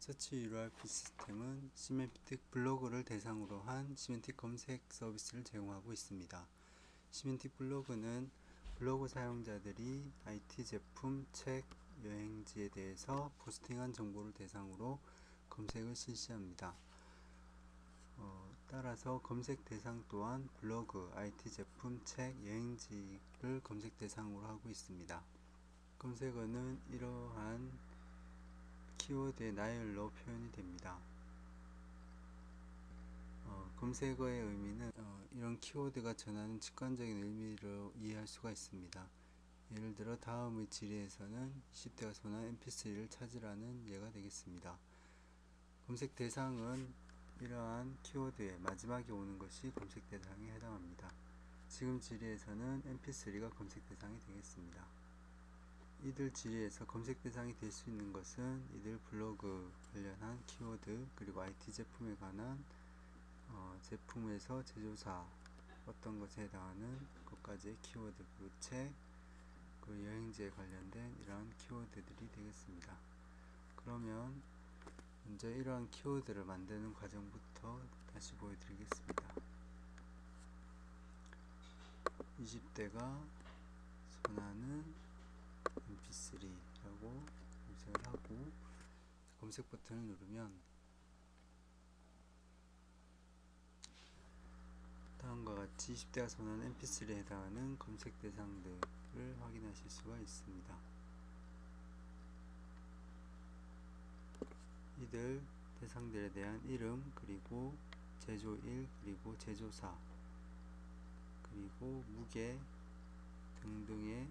서치 URP 시스템은 시멘틱 블로그를 대상으로 한 시멘틱 검색 서비스를 제공하고 있습니다. 시멘틱 블로그는 블로그 사용자들이 IT 제품, 책, 여행지에 대해서 포스팅한 정보를 대상으로 검색을 실시합니다. 따라서 검색 대상 또한 블로그, IT 제품, 책, 여행지를 검색 대상으로 하고 있습니다. 검색어는 이러한 키워드의 나열로 표현이 됩니다. 검색어의 의미는 이런 키워드가 전하는 직관적인 의미로 이해할 수가 있습니다. 예를 들어 다음의 질의에서는 20대가 선호하는 mp3를 찾으라는 예가 되겠습니다. 검색 대상은 이러한 키워드의 마지막에 오는 것이 검색 대상에 해당합니다. 지금 질의에서는 mp3가 검색 대상이 되겠습니다. 이들 질의에서 검색 대상이 될 수 있는 것은 이들 블로그 관련한 키워드, 그리고 IT 제품에 관한 제품에서 제조사 어떤 것에 해당하는 것까지의 키워드, 그리고 책, 그리고 여행지에 관련된 이러한 키워드들이 되겠습니다. 그러면 먼저 이러한 키워드를 만드는 과정부터 다시 보여드리겠습니다. 20대가 선호하는 mp3라고 검색을 하고 검색 버튼을 누르면 다음과 같이 20대가 선호하는 mp3에 해당하는 검색 대상들을 확인하실 수가 있습니다. 이들 대상들에 대한 이름, 그리고 제조일, 그리고 제조사, 그리고 무게 등등의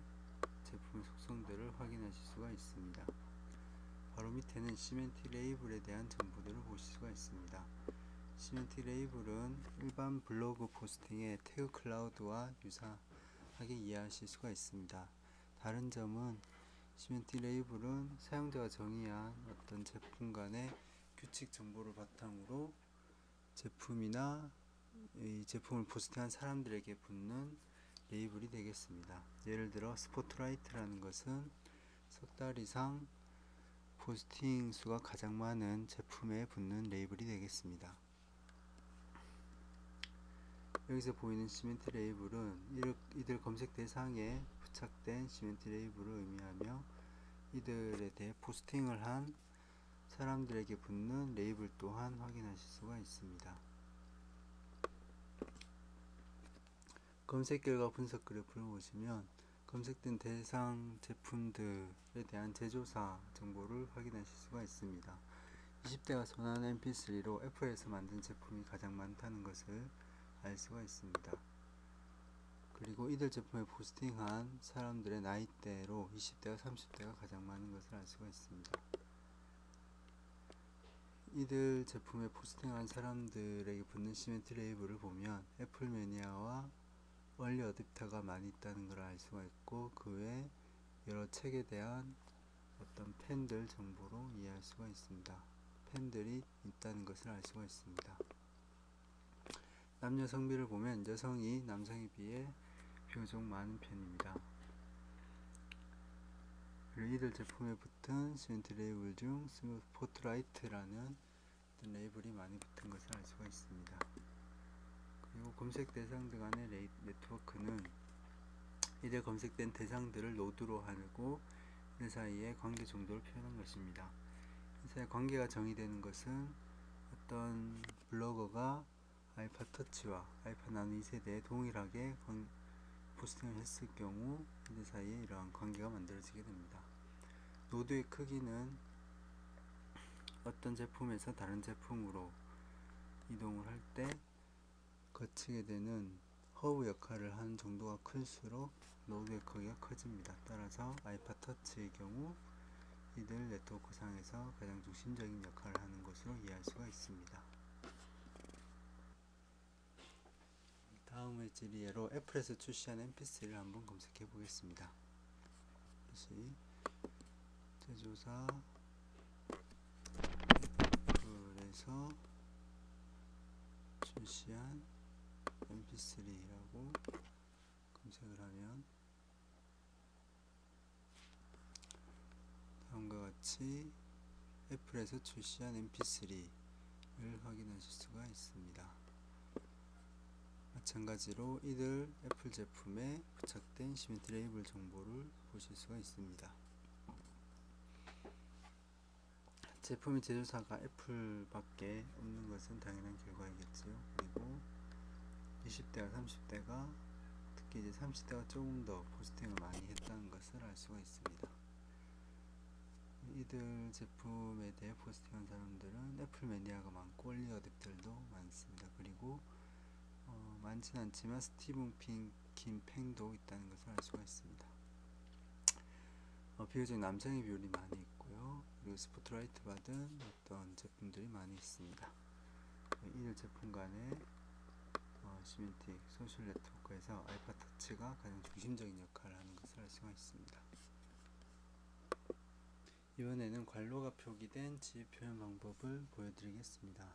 제품의 속성들을 확인하실 수가 있습니다. 바로 밑에는 시멘틱 레이블에 대한 정보들을 보실 수가 있습니다. 시멘틱 레이블은 일반 블로그 포스팅의 태그 클라우드와 유사하게 이해하실 수가 있습니다. 다른 점은 시멘틱 레이블은 사용자가 정의한 어떤 제품 간의 규칙 정보를 바탕으로 제품이나 이 제품을 포스팅한 사람들에게 붙는 레이블이 되겠습니다. 예를 들어 스포트라이트라는 것은 석 달 이상 포스팅 수가 가장 많은 제품에 붙는 레이블이 되겠습니다. 여기서 보이는 시멘틱 레이블은 이들 검색 대상에 부착된 시멘틱 레이블을 의미하며 이들에 대해 포스팅을 한 사람들에게 붙는 레이블 또한 확인하실 수가 있습니다. 검색 결과 분석 그래프를 보시면 검색된 대상 제품들에 대한 제조사 정보를 확인하실 수가 있습니다. 20대가 선호하는 mp3로 애플에서 만든 제품이 가장 많다는 것을 알 수가 있습니다. 그리고 이들 제품에 포스팅한 사람들의 나이대로 20대와 30대가 가장 많은 것을 알 수가 있습니다. 이들 제품에 포스팅한 사람들에게 붙는 시멘틱 레이블을 보면 애플 매니아와 얼리 어댑터가 많이 있다는 걸 알 수가 있고, 그 외에 여러 책에 대한 어떤 팬들 정보로 이해할 수가 있습니다. 팬들이 있다는 것을 알 수가 있습니다. 남녀 성비를 보면 여성이 남성에 비해 비교적 많은 편입니다. 그리고 이들 제품에 붙은 시멘틱 레이블 중 스포트라이트라는 레이블이 많이 붙은 것을 알 수가 있습니다. 그리고 검색 대상들 간의 네트워크는 이들 검색된 대상들을 노드로 하고 그 사이의 관계 정도를 표현한 것입니다. 이 사이의 관계가 정의되는 것은 어떤 블로거가 아이팟 터치와 아이팟 나노 2세대에 동일하게 포스팅을 했을 경우 이들 사이에 이러한 관계가 만들어지게 됩니다. 노드의 크기는 어떤 제품에서 다른 제품으로 이동을 할 때 거치게 되는 허브 역할을 하는 정도가 클수록 노드의 크기가 커집니다. 따라서 아이팟 터치의 경우 이들 네트워크 상에서 가장 중심적인 역할을 하는 것으로 이해할 수가 있습니다. 다음의 질의로 애플에서 출시한 mp3를 한번 검색해 보겠습니다. 다시 제조사 애플에서 출시한 mp3라고 검색을 하면 다음과 같이 애플에서 출시한 mp3를 확인하실 수가 있습니다. 마찬가지로 이들 애플 제품에 부착된 시멘트 레이블 정보를 보실 수가 있습니다. 제품의 제조사가 애플밖에 없는 것은 당연한 결과이겠지요. 그리고 20대와 30대가, 특히 이제 30대가 조금 더 포스팅을 많이 했다는 것을 알 수가 있습니다. 이들 제품에 대해 포스팅한 사람들은 애플 매니아가 많고 얼리 어댑터들도 많습니다. 그리고 많진 않지만 스티븐 kin 팬도 있다는 것을 알 수가 있습니다. 비교적 남성의 비율이 많이 있고요. 그리고 스포트라이트 받은 어떤 제품들이 많이 있습니다. 이들 제품 간의 시멘틱 소셜 네트워크에서 알파 터치가 가장 중심적인 역할을 하는 것을 알 수가 있습니다. 이번에는 괄호가 표기된 지휘 표현 방법을 보여드리겠습니다.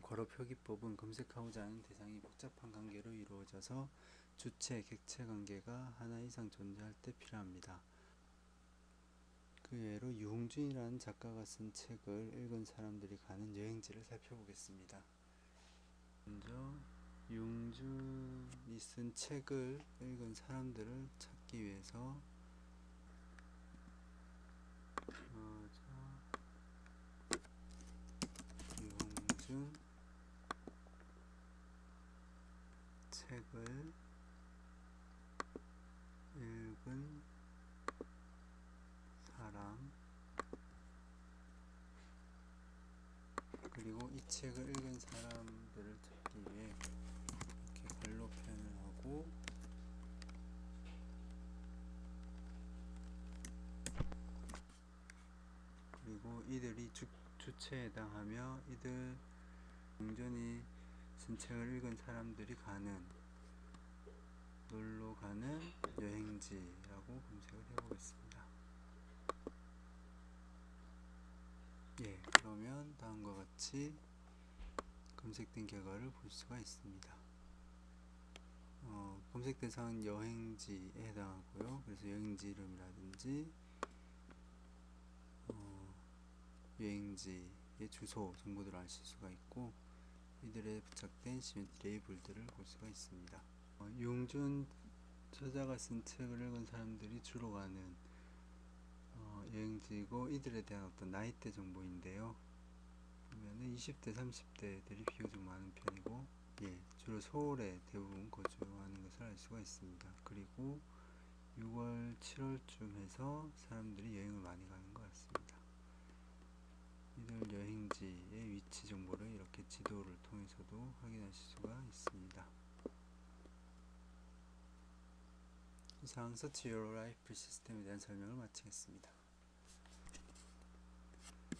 괄호 표기법은 검색하고자 하는 대상이 복잡한 관계로 이루어져서 주체, 객체 관계가 하나 이상 존재할 때 필요합니다. 그 예로 유흥준이라는 작가가 쓴 책을 읽은 사람들이 가는 여행지를 살펴보겠습니다. 먼저 유흥준이 쓴 책을 읽은 사람들을 찾기 위해서 유흥준 책을 읽은 사람, 그리고 이 책을 읽은 사람들을 찾기 위해 이렇게 괄호 표현을 하고 그리고 이들이 주체에 해당하며 이들 용전이 쓴 책을 읽은 사람들이 놀러 가는 여행지라고 검색을 해보겠습니다. 그러면 다음과 같이 검색된 결과를 볼 수가 있습니다. 검색 대상은 여행지에 해당하고요. 그래서 여행지 이름이라든지 여행지의 주소 정보들을 아실 수가 있고, 이들에 부착된 시멘트 레이블들을 볼 수가 있습니다. 유흥준 저자가 쓴 책을 읽은 사람들이 주로 가는 여행지이고, 이들에 대한 어떤 나이대 정보인데요. 보면은 20대, 30대들이 비교적 많은 편이고, 주로 서울에 대부분 거주하는 것을 알 수가 있습니다. 그리고 6월, 7월쯤 해서 사람들이 여행을 많이 가는 것 같습니다. 이들 여행지의 위치 정보를 이렇게 지도를 통해서도 확인하실 수가 있습니다. 이상 서치 유어 라이프 시스템에 대한 설명을 마치겠습니다.